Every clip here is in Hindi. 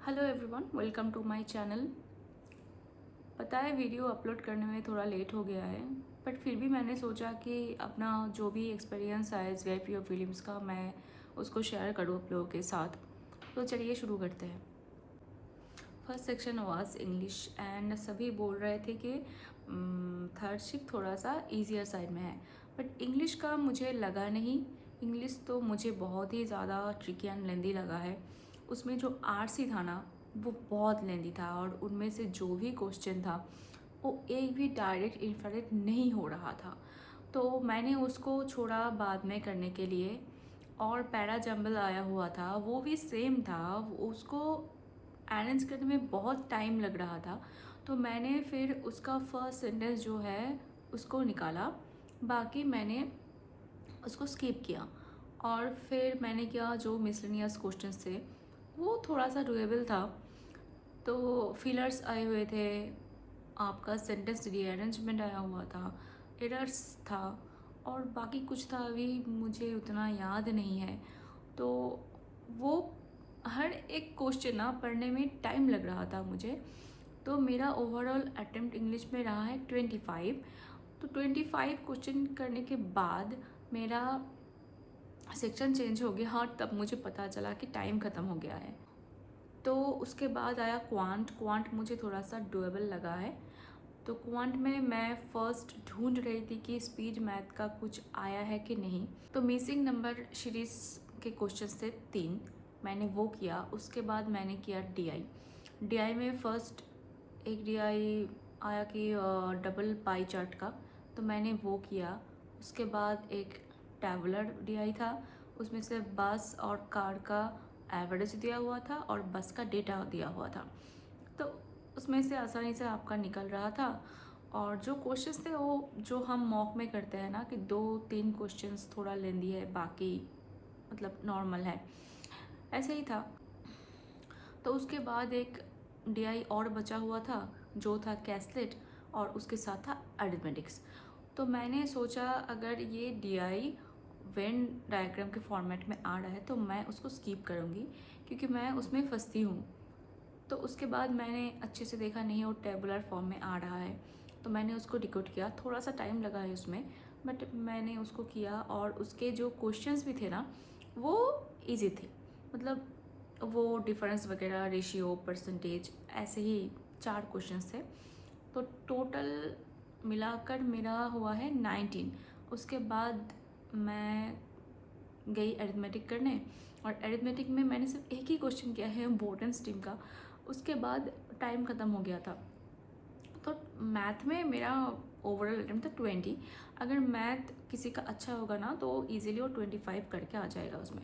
Hello everyone, welcome to my channel. पता है वीडियो अपलोड करने में थोड़ा लेट हो गया है, बट फिर भी मैंने सोचा कि अपना जो भी एक्सपीरियंस है SVIP और फिल्म्स का मैं उसको शेयर करूँ आप लोगों के साथ। तो चलिए शुरू करते हैं। First section was English and सभी बोल रहे थे कि थर्ड शिफ्ट थोड़ा सा ईजियर साइड में है, बट इंग्लिश का मुझे लगा नहीं। इंग्लिश तो मुझे बहुत ही ज़्यादा ट्रिकी एंड लेंदी लगा है। उसमें जो आरसी था ना, वो बहुत लेंदी था और उनमें से जो भी क्वेश्चन था वो एक भी डायरेक्ट इन्फरेक्ट नहीं हो रहा था। तो मैंने उसको छोड़ा बाद में करने के लिए। और पैरा जंबल आया हुआ था, वो भी सेम था। उसको अरेंज करने में बहुत टाइम लग रहा था, तो मैंने फिर उसका फर्स्ट सेंटेंस जो है उसको निकाला, बाकी मैंने उसको स्किप किया। और फिर मैंने किया जो मिसलेनियस क्वेश्चंस थे वो थोड़ा सा डुएबल था। तो फिलर्स आए हुए थे, आपका सेंटेंस रीअरेंजमेंट आया हुआ था, एरर्स था, और बाकी कुछ था अभी मुझे उतना याद नहीं है। तो वो हर एक क्वेश्चन ना पढ़ने में टाइम लग रहा था मुझे। तो मेरा ओवरऑल अटेम्प्ट इंग्लिश में रहा है 25। तो 25 क्वेश्चन करने के बाद मेरा सेक्शन चेंज हो गया। हाँ, तब मुझे पता चला कि टाइम ख़त्म हो गया है। तो उसके बाद आया क्वांट मुझे थोड़ा सा डुएबल लगा है। तो क्वांट में मैं फ़र्स्ट ढूंढ रही थी कि स्पीड मैथ का कुछ आया है कि नहीं। तो मिसिंग नंबर सीरीज़ के क्वेश्चंस थे 3, मैंने वो किया। उसके बाद मैंने किया डीआई में फ़र्स्ट एक डीआई आया कि डबल पाई चार्ट का, तो मैंने वो किया। उसके बाद एक टैबुलर डीआई था, उसमें से बस और कार का एवरेज दिया हुआ था और बस का डेटा दिया हुआ था। तो उसमें से आसानी से आपका निकल रहा था। और जो क्वेश्चंस थे वो जो हम मॉक में करते हैं ना कि 2-3 क्वेश्चंस थोड़ा लेंदी है, बाकी मतलब नॉर्मल है, ऐसे ही था। तो उसके बाद एक डीआई और बचा हुआ था जो था कैसलेट, और उसके साथ था अरिथमेटिक्स। तो मैंने सोचा अगर ये डीआई वेन डायग्राम के फॉर्मेट में आ रहा है तो मैं उसको स्किप करूँगी, क्योंकि मैं उसमें फंसती हूँ। तो उसके बाद मैंने अच्छे से देखा नहीं वो टेबुलर फॉर्म में आ रहा है, तो मैंने उसको डिकोड किया। थोड़ा सा टाइम लगा है उसमें, बट मैंने उसको किया। और उसके जो क्वेश्चंस भी थे ना वो इजी थे, मतलब वो डिफरेंस वगैरह, रेशियो, परसेंटेज, ऐसे ही 4 क्वेश्चंस थे। तो टोटल मिलाकर मेरा हुआ है 19। उसके बाद मैं गई अरिथमेटिक करने, और अरिथमेटिक में मैंने सिर्फ एक ही क्वेश्चन किया है बोर्डन स्ट्रीम का। उसके बाद टाइम ख़त्म हो गया था। तो मैथ में मेरा ओवरऑल अटेम्प्ट था 20। अगर मैथ किसी का अच्छा होगा ना तो इजीली वो 25 करके आ जाएगा उसमें।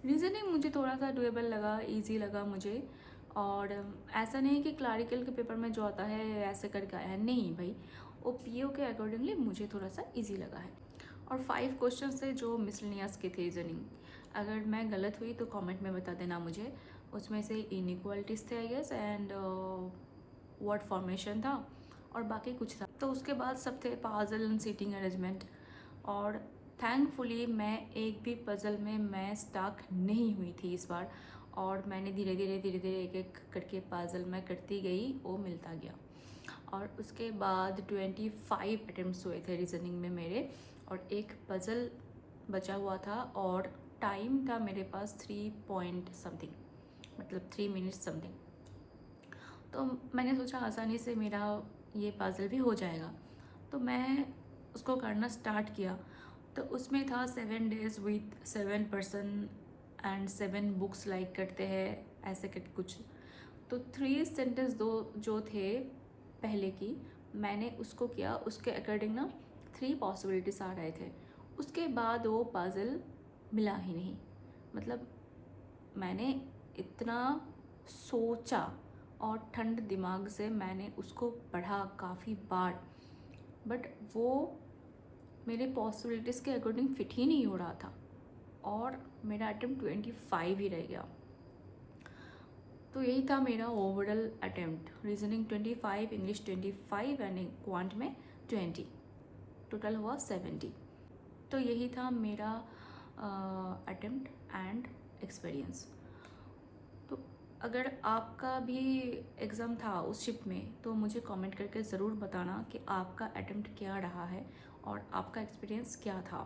रीज़निंग मुझे थोड़ा सा डुएबल लगा, इजी लगा मुझे। और ऐसा नहीं कि क्लरिकल के पेपर में जो आता है ऐसे करके आया है, नहीं भाई, वो पीओ के अकॉर्डिंगली मुझे थोड़ा सा इजी लगा है। और 5 क्वेश्चन थे जो मिसलेनियस के थे रीजनिंग। अगर मैं गलत हुई तो कमेंट में बता देना मुझे। उसमें से इनइक्वालिटीज़ थे I guess, and word formation था, और बाकी कुछ था। तो उसके बाद सब थे पजल एंड सीटिंग अरेंजमेंट। और थैंकफुली मैं एक भी पजल में मैं स्टक नहीं हुई थी इस बार, और मैंने धीरे धीरे एक एक करके पजल मैं करती गई, वो मिलता गया। और उसके बाद 25 अटेम्प्ट्स हुए थे रीजनिंग में मेरे, और एक पजल बचा हुआ था, और टाइम था मेरे पास 3 पॉइंट समथिंग, मतलब 3 मिनट्स समथिंग। तो मैंने सोचा आसानी से मेरा ये पजल भी हो जाएगा, तो मैं उसको करना स्टार्ट किया। तो उसमें था 7 days with 7 person and 7 books like करते हैं, ऐसे करके कुछ। तो 3 सेंटेंस दो जो थे पहले की, मैंने उसको किया। उसके अकॉर्डिंग ना 3 पॉसिबिलिटीज़ आ रहे थे। उसके बाद वो पजल मिला ही नहीं। मतलब मैंने इतना सोचा और ठंड दिमाग से मैंने उसको पढ़ा काफ़ी बार, बट वो मेरे पॉसिबिलिटीज़ के अकॉर्डिंग फिट ही नहीं हो रहा था, और मेरा अटेम्प्ट 25 ही रह गया। तो यही था मेरा overall attempt. Reasoning 25, English 25 and quant में 20, टोटल हुआ 70। तो यही था मेरा अटेम्प्ट एंड एक्सपीरियंस। तो अगर आपका भी एग्ज़ाम था उस शिफ्ट में तो मुझे कमेंट करके ज़रूर बताना कि आपका अटेम्प्ट क्या रहा है और आपका एक्सपीरियंस क्या था।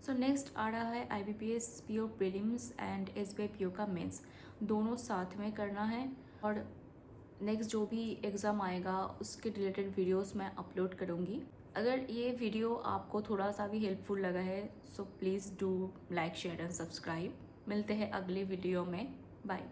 सो नेक्स्ट आ रहा है IBPS PO prelims and SBI PO का मेंस, दोनों साथ में करना है। और नेक्स्ट जो भी एग्ज़ाम आएगा उसके रिलेटेड वीडियोस मैं अपलोड करूँगी। अगर ये वीडियो आपको थोड़ा सा भी हेल्पफुल लगा है so please do like share and subscribe. मिलते हैं अगले वीडियो में। बाय।